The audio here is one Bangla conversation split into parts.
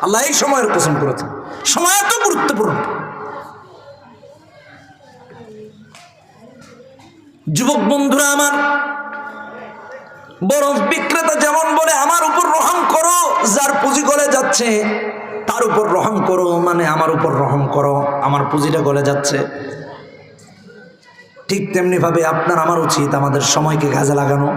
আল্লাহ এই সময়ের কসম করেছেন। সময় এত গুরুত্বপূর্ণ। যুবক বন্ধুরা আমার, বরফ বিক্রেতা যেমন বলে আমার উপর রহম করো, যার পুঁজি গলে যাচ্ছে তার উপর রহম করো, মানে আমার উপর রহম করো, আমার পুঁজিটা গলে যাচ্ছে। ঠিক তেমনি ভাবে আপনার আমার উচিত আমাদের সময়কে কাজে লাগানো।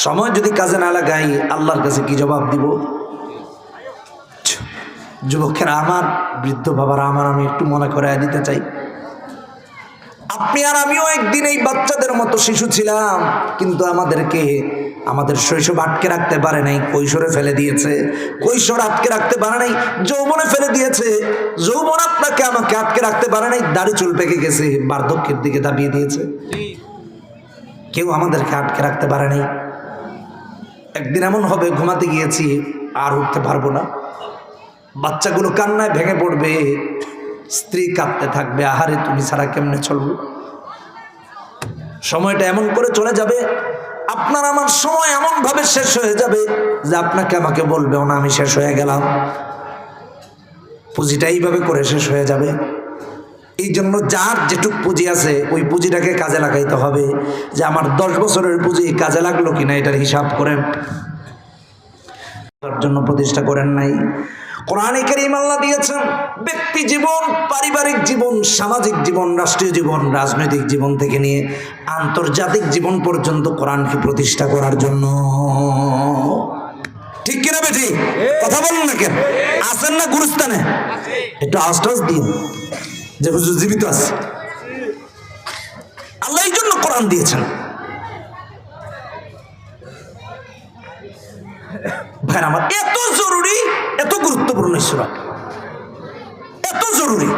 সময় যদি কাজে না লাগাই আল্লাহর কাছে কি জবাব দিব? যুবকেরা আমার, বৃদ্ধ বাবারা আমার, আমি একটু মনে করে দিতে চাই, আপনি আর আমিও একদিন এই বাচ্চাদের মতো শিশু ছিলাম, কিন্তু আমাদেরকে আমাদের শৈশব আটকে রাখতে পারে নাই, কৈশোরে ফেলে দিয়েছে। কৈশোর আটকে রাখতে পারে নাই, যৌবনে ফেলে দিয়েছে। যৌবন আপনাকে আমাকে আটকে রাখতে পারে নাই, দাড়ি চুল পেকে গেছে, বার্ধক্যের দিকে দাবিয়ে দিয়েছে। কেউ আমাদেরকে আটকে রাখতে পারে নাই। একদিন এমন হবে ঘুমাতে গিয়েছি আর উঠতে পারবো না, বাচ্চাগুলো কান্নায় ভেঙে পড়বে, স্ত্রী কাঁদতে থাকবে, আহারে তুমি ছাড়া কেমনে চলবো। সময়টা এমন করে চলে যাবে, আপনার আমার সময় এমন ভাবে শেষ হয়ে যাবে যে আপনাকে আমাকে বলবে না আমি শেষ হয়ে গেলাম। পুঁজিটা এইভাবে করে শেষ হয়ে যাবে। এই জন্য যার যেটুক পুঁজি আছে ওই পুঁজিটাকে কাজে লাগাইতে হবে। যে আমার 10 বছরের পুঁজি কাজে লাগলো কিনা এটার হিসাব করেন, তার জন্য প্রতিষ্ঠা করেন নাই। কোরআনে কারীম আল্লাহ দিয়েছেন ব্যক্তি জীবন, পারিবারিক জীবন, সামাজিক জীবন, রাষ্ট্রীয় জীবন, রাজনৈতিক জীবন থেকে নিয়ে আন্তর্জাতিক জীবন পর্যন্ত কোরআনকে প্রতিষ্ঠা করার জন্য। ঠিক কিনা বেঠি? কথা বলুন না কেন? আছেন না গুরুস্থানে? একটু আশ্বাস দিন যে হুজুর জীবিত আছে। আল্লাহ এই জন্য কোরআন দিয়েছেন। ভাই আমার, এত জরুরি, এত গুরুত্বপূর্ণ সূরা, এত জরুরি।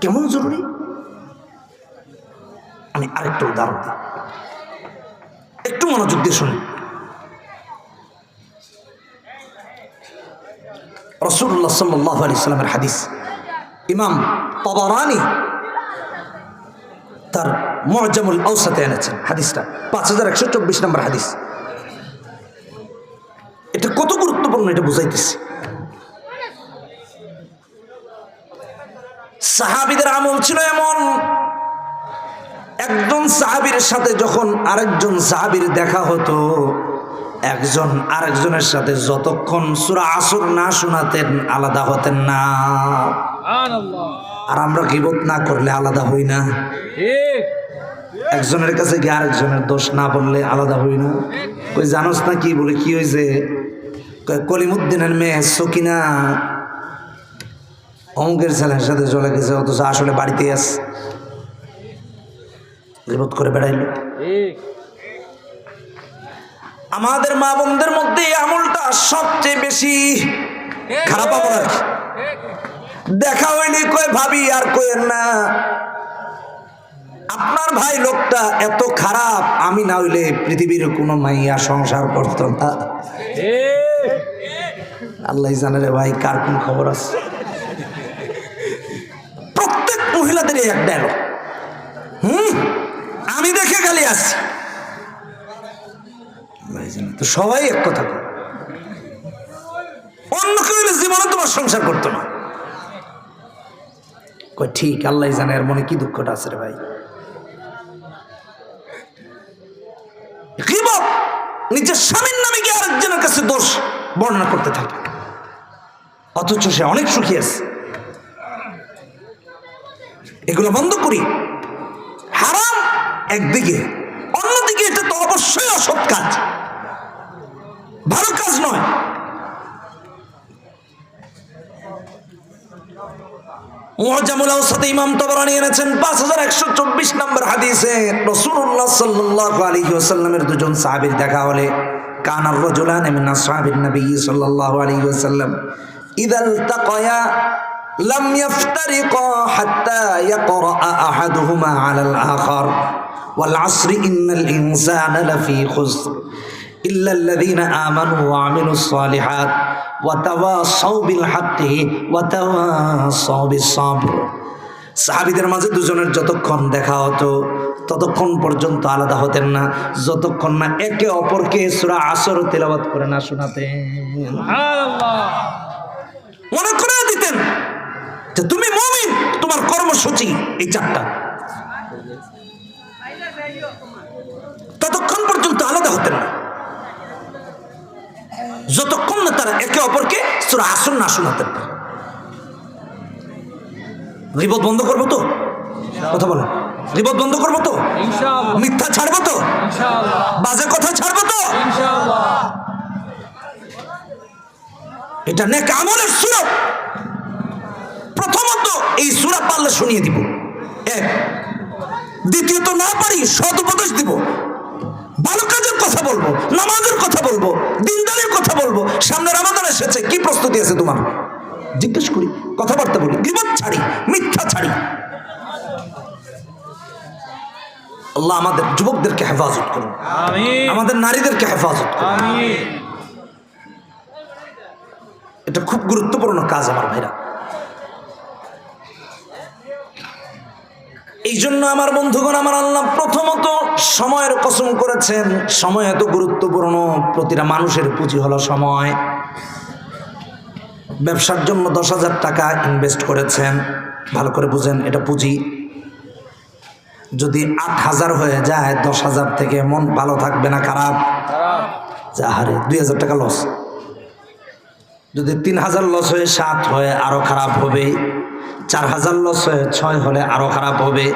কেমন জরুরি আমি আরেকটা উদাহরণ দিই, একটু মনোযোগ দিয়ে শুনুন। রাসূলুল্লাহ সাল্লাল্লাহু আলাইহি ওয়াসাল্লামের হাদিস, ইমাম তাবারানী তার মুআজামুল আওসাতে এনেছেন হাদিসটা, 5124 নম্বর হাদিস। এটা কত গুরুত্বপূর্ণ এটা বুঝাইতেছি। সাহাবীদের আমল ছিল এমন, একজন সাহাবীর সাথে যখন আরেকজন সাহাবীর দেখা হতো, একজন আরেকজনের সাথে যতক্ষণ সূরা আসর না শোনাতেন আলাদা হতেন না। আর আমরা গীবত না করলে আলাদা হই না, একজনের কাছে গিয়ে আরেকজনের দোষ না বললে আলাদা হই না। কই জানোস না কি বলে, কি হয়েছে? কলিমুদ্দিনের মেয়ে সকিনা অঙ্কের ছেলের সাথে চলে গেছে, অথচ আসলে বাড়িতে আছে, গীবত করে বেড়াইল। আমাদের মা বোনদের মধ্যে এই আমলটা সবচেয়ে বেশি খারাপ আমল। দেখা হইনি কই ভাবি আর কইেন না, আপনার ভাই লোকটা এত খারাপ, আমি না হইলে পৃথিবীর কোনো মাইয়া সংসার করত না। আল্লাহ জানে রে ভাই কার কোন খবর আছে। প্রত্যেক মহিলাদের এক ডায়লগ, আমি দেখে খালি আসছি, তো সবাই এক কথা বলে, অন্য কেউ জীবনে তোমার সংসার করতো না। কই ঠিক, আল্লাহ জানে এর মনে কি দুঃখটা আছে রে ভাই। গীবত, নিজের স্বামীর নামে গিয়ে আরেকজনের কাছে দোষ বর্ণনা করতে থাকে, অথচ সে অনেক সুখী আছে। এগুলো বন্ধ করি। হারাম একদিকে, অন্যদিকে এটা তো অবশ্যই অসৎ কাজ, ভালো কাজ নয়। মুআজামুল আওসাতে ইমাম তাবারানী এনেছেন 5124 নম্বর হাদিসে, রাসূলুল্লাহ সাল্লাল্লাহু আলাইহি ওয়াসাল্লামের দুজন সাহাবীর দেখা হলে, কানার রাজুলান মিন আসহাবিন নবী সাল্লাল্লাহু আলাইহি ওয়াসাল্লাম ইযা ইলতাকায়া লাম ইফতারিকা হাত্তা ইয়াকরা আহাদুহুমা আলাল আখার ওয়াল আসরি ইন্নাল ইনসানা লাফি খুসর ইল্লাল্লাযীনা আমানু ওয়া আমিলুস সালিহাত ওয়া তাওয়াসাউ বিল হাক্কি ওয়া তাওয়াসাউ বিস সাবর। সাহাবীদের মাঝে দুজনের যতক্ষণ দেখা হতো ততক্ষণ পর্যন্ত আলাদা হতেন না, যতক্ষণ না একে অপরকে সূরা আসর তেলাওয়াত করে না শোনাতেন। সুবহানাল্লাহ। মনে করে দিতেন যে তুমি মুমিন, তোমার কর্মসূচি এই চারটা। ততক্ষণ পর্যন্ত আলাদা হতেন না যতক্ষণ না তারা একে অপরকে সূরা আসর না শোনাতেন। গীবত বন্ধ করবো তো? কথা বলেন। গীবত বন্ধ করবো তো? ইনশাআল্লাহ। মিথ্যা ছাড়বো তো? ইনশাআল্লাহ। বাজে কথা ছাড়বো তো? ইনশাআল্লাহ। এটা নেক আমলের সূরা। প্রথমত এই সূরা পারলে শুনিয়ে দিব, এক। দ্বিতীয়ত না পারি সৎ উপদেশ দিব, ভালো কাজের কথা বলবো, নামাজের কথা বলবো, দিনদারির কথা বলবো। সামনে রমাদান এসেছে, কি প্রস্তুতি আছে তোমার? জিজ্ঞেস করি, কথাবার্তা বলি, গীবত ছাড়ি, মিথ্যা ছাড়ি। আল্লাহ আমাদের যুবকদেরকে হেফাজত করুন, আমিন। আমাদের নারীদেরকে হেফাজত করুন, আমিন। এটা খুব গুরুত্বপূর্ণ কাজ আমার ভাইরা। এই জন্য আমার বন্ধুগণ, আমার আল্লাহ প্রথমত সময়ের কসম করেছেন। সময় এত গুরুত্বপূর্ণ, প্রতিটা মানুষের পুঁজি হলো সময়। ব্যবসার জন্য 10,000 টাকা ইনভেস্ট করেছেন, ভালো করে বুঝেন, এটা পুঁজি। যদি 8,000 হয়ে যায় 10,000 থেকে মন ভালো থাকবে না খারাপ? আরে 2,000 টাকা লস। যদি 3,000 লস হয়ে 7 হয়ে আরো খারাপ হবে, 4,000 লস হয়ে 6 হলে আরো খারাপ হবে,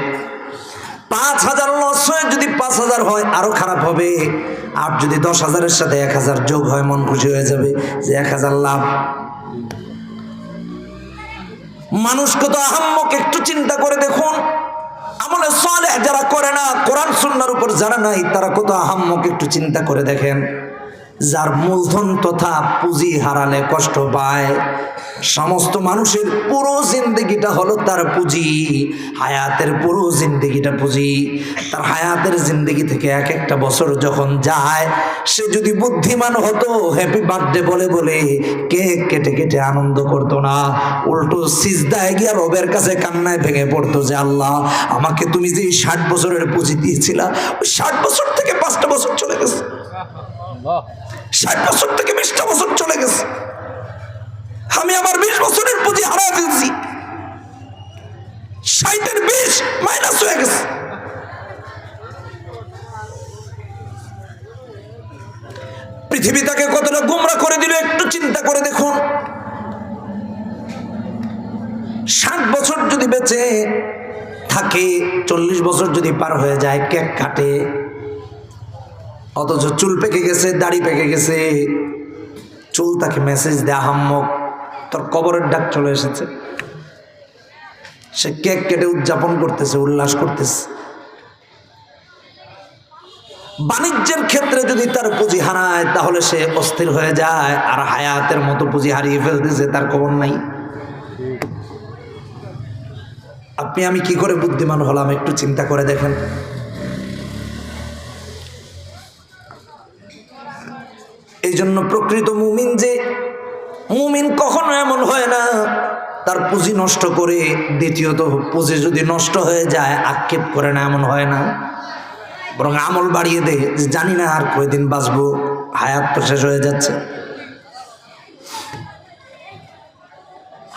5,000 লস হয়ে যদি 5,000 হয় আরো খারাপ হবে। আর যদি 10,000-এর সাথে 1,000 যোগ হয় মন খুশি হয়ে যাবে যে 1,000 লাভ। মানুষ কত আহাম্মক, একটু চিন্তা করে দেখুন। আমলে সালেহ যারা করে না, কোরআন সুন্নাহর উপর যারা নাই, তারা কত আহাম্মক, একটু চিন্তা করে দেখেন। যার মূলধন তথা পুঁজি হারালে কষ্ট পায়, সমস্ত মানুষের পুরো জিন্দেগিটা হলো তার পুঁজি, হায়াতের পুরো জিন্দেগিটা পুঁজি। তার হায়াতের জিন্দেগি থেকে এক একটা বছর যখন যায়, সে যদি বুদ্ধিমান হতো হ্যাপি বার্থডে বলে বলে কেক কেটে কেটে আনন্দ করতো না, উল্টো সিজদায় গিয়ে রবের কাছে কান্নায় ভেঙে পড়তো যে আল্লাহ, আমাকে তুমি যে 60 বছরের পুঁজি দিয়েছিলা, ওই 60 বছর থেকে 5টা বছর চলে গেছে, 60 বছর থেকে 20টা বছর চলে গেছে, আমি আমার 20 বছরের পুঁজি হারিয়ে ফেলছি, 60-এর 20 মাইনাস হয়ে গেছে। পৃথিবী তাকে কতটা গোমরা করে দিল একটু চিন্তা করে দেখুন। 60 বছর যদি বেঁচে থাকে, 40 বছর যদি পার হয়ে যায়, কেক কাটে, অথচ চুল পেকে গেছে, দাড়ি পেকে গেছে, চুল তাকে মেসেজ দেয় আহাম্মক, তোর কবরের ডাক চলে এসেছে। সে কেক কেটে উদযাপন করতেছে, উল্লাস করতেছে। বাণিজ্যের ক্ষেত্রে যদি তার পুঁজি হারায় তাহলে সে অস্থির হয়ে যায়, আর হায়াতের মতো পুঁজি হারিয়ে ফেলতেছে, তার খবর নাই। আপনি আমি কি করে বুদ্ধিমান হলাম একটু চিন্তা করে দেখেন। এই জন্য প্রকৃত মুমিন যে মুমিন কখনো এমন হয় না তার পুঁজি নষ্ট করে, দ্বিতীয়ত পুঁজি যদি নষ্ট হয়ে যায় আক্ষেপ করে না, এমন হয় না, বরং আমল বাড়িয়ে দেয় যে জানি না আর কয়দিন বাঁচবো, হায়াত তো শেষ হয়ে যাচ্ছে।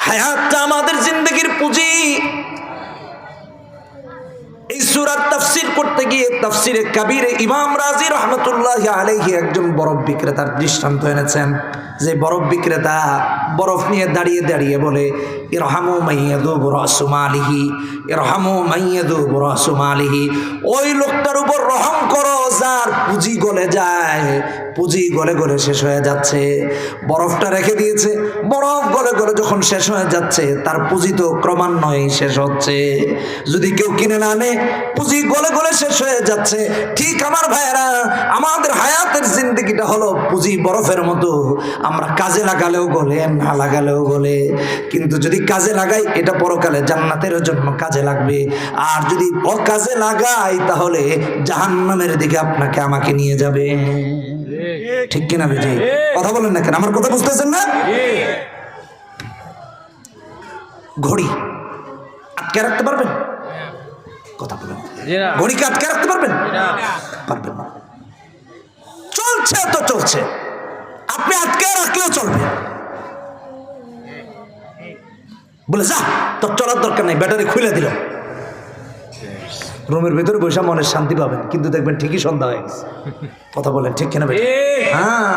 হায়াতটা আমাদের জিন্দেগির পুঁজি। এই সূরার তাফসীর করতে গিয়ে তাফসীরে কাবীরে ইমাম রাজি রাহমাতুল্লাহি আলাইহি একজন বরফ বিক্রেতার দৃষ্টান্ত এনেছেন। যে বরফ বিক্রেতা বরফ নিয়ে দাঁড়িয়ে দাঁড়িয়ে বলে, ইরহামু মাইয়াদুবু রাসু মালিহি, ইরহামু মাইয়াদুবু রাসু মালিহি, ওই লোকটার উপর রহম করো যার পুঁজি গলে যায়, পুঁজি গলে গলে শেষ হয়ে যাচ্ছে। বরফটা রেখে দিয়েছে, বরফ গলে গলে যখন শেষ হয়ে যাচ্ছে তার পুঁজি তো ক্রমান্বয়ে শেষ হচ্ছে। যদি কেউ কিনে না আনে, পুঁজি গলে গলে শেষ হয়ে যাচ্ছে। ঠিক আমার ভাইয়েরা, আমাদের হায়াতের জিন্দেগিটা হলো পুঁজি বরফের মতো, আমরা কাজে লাগালেও গলে, না লাগালেও গলে। কিন্তু যদি কাজে লাগাই এটা পরকালে জান্নাতের জন্য কাজে লাগবে, আর যদি অকাজে লাগাই তাহলে জাহান্নামের দিকে আপনাকে আমাকে নিয়ে যাবে। ঠিক কিনা বেটি? কথা বলেন না কেন? আমার কথা বুঝতেছেন না? ঘড়ি আটকে রাখতে পারবেন? কথা বলেন। ঘড়িকে আটকে রাখতে পারবেন? পারবেন না। চলছে তো চলছে, আপনি আটকে রাখলেও চলবে। বলে যা, তোর চলার দরকার নাই, ব্যাটারি খুলে দিল। রুমের ভিতরে বসে মনের শান্তি পাবেন, কিন্তু দেখবেন ঠিকই সন্ধ্যা হয়ে গেছে। কথা বলেন ঠিক কিনা? হ্যাঁ।